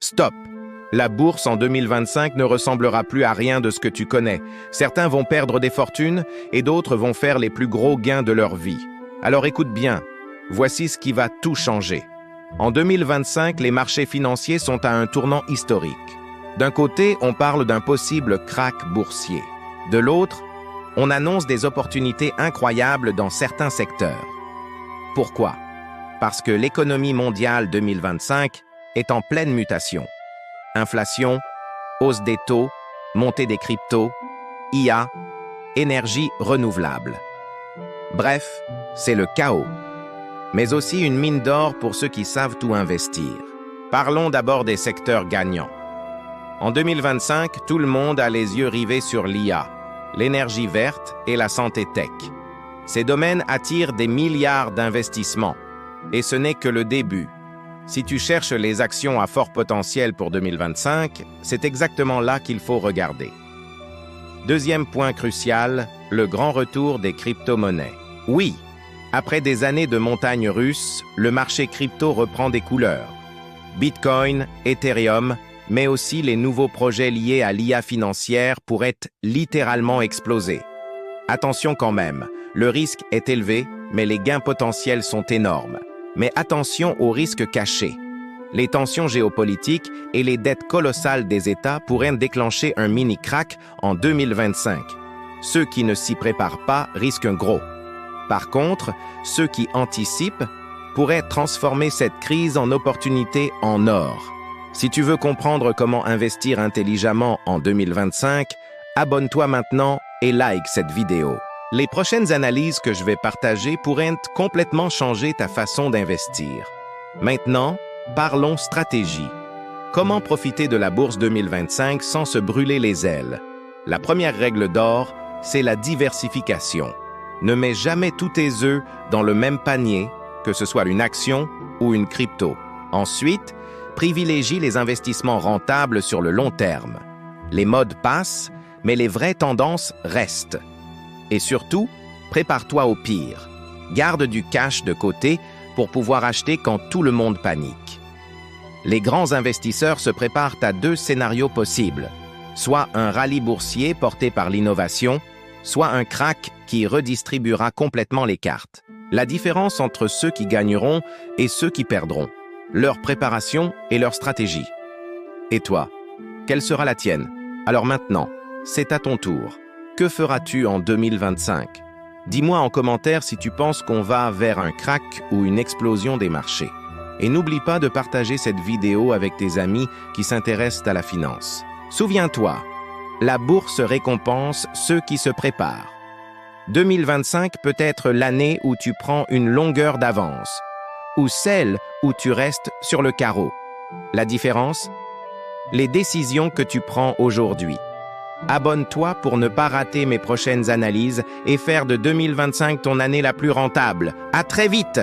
Stop! La bourse en 2025 ne ressemblera plus à rien de ce que tu connais. Certains vont perdre des fortunes et d'autres vont faire les plus gros gains de leur vie. Alors écoute bien, voici ce qui va tout changer. En 2025, les marchés financiers sont à un tournant historique. D'un côté, on parle d'un possible krach boursier. De l'autre, on annonce des opportunités incroyables dans certains secteurs. Pourquoi? Parce que l'économie mondiale 2025 est en pleine mutation. Inflation, hausse des taux, montée des cryptos, IA, énergie renouvelable. Bref, c'est le chaos. Mais aussi une mine d'or pour ceux qui savent tout investir. Parlons d'abord des secteurs gagnants. En 2025, tout le monde a les yeux rivés sur l'IA, l'énergie verte et la santé tech. Ces domaines attirent des milliards d'investissements. Et ce n'est que le début. Si tu cherches les actions à fort potentiel pour 2025, c'est exactement là qu'il faut regarder. Deuxième point crucial, le grand retour des crypto-monnaies. Oui, après des années de montagnes russes, le marché crypto reprend des couleurs. Bitcoin, Ethereum, mais aussi les nouveaux projets liés à l'IA financière pourraient littéralement exploser. Attention quand même, le risque est élevé, mais les gains potentiels sont énormes. Mais attention aux risques cachés. Les tensions géopolitiques et les dettes colossales des États pourraient déclencher un mini-crack en 2025. Ceux qui ne s'y préparent pas risquent gros. Par contre, ceux qui anticipent pourraient transformer cette crise en opportunité en or. Si tu veux comprendre comment investir intelligemment en 2025, abonne-toi maintenant et like cette vidéo. Les prochaines analyses que je vais partager pourraient complètement changer ta façon d'investir. Maintenant, parlons stratégie. Comment profiter de la bourse 2025 sans se brûler les ailes? La première règle d'or, c'est la diversification. Ne mets jamais tous tes œufs dans le même panier, que ce soit une action ou une crypto. Ensuite, privilégie les investissements rentables sur le long terme. Les modes passent, mais les vraies tendances restent. Et surtout, prépare-toi au pire. Garde du cash de côté pour pouvoir acheter quand tout le monde panique. Les grands investisseurs se préparent à deux scénarios possibles, soit un rallye boursier porté par l'innovation, soit un krach qui redistribuera complètement les cartes. La différence entre ceux qui gagneront et ceux qui perdront, leur préparation et leur stratégie. Et toi, quelle sera la tienne? Alors maintenant, c'est à ton tour. Que feras-tu en 2025? Dis-moi en commentaire si tu penses qu'on va vers un krach ou une explosion des marchés. Et n'oublie pas de partager cette vidéo avec tes amis qui s'intéressent à la finance. Souviens-toi, la bourse récompense ceux qui se préparent. 2025 peut être l'année où tu prends une longueur d'avance, ou celle où tu restes sur le carreau. La différence? Les décisions que tu prends aujourd'hui. Abonne-toi pour ne pas rater mes prochaines analyses et faire de 2025 ton année la plus rentable. À très vite!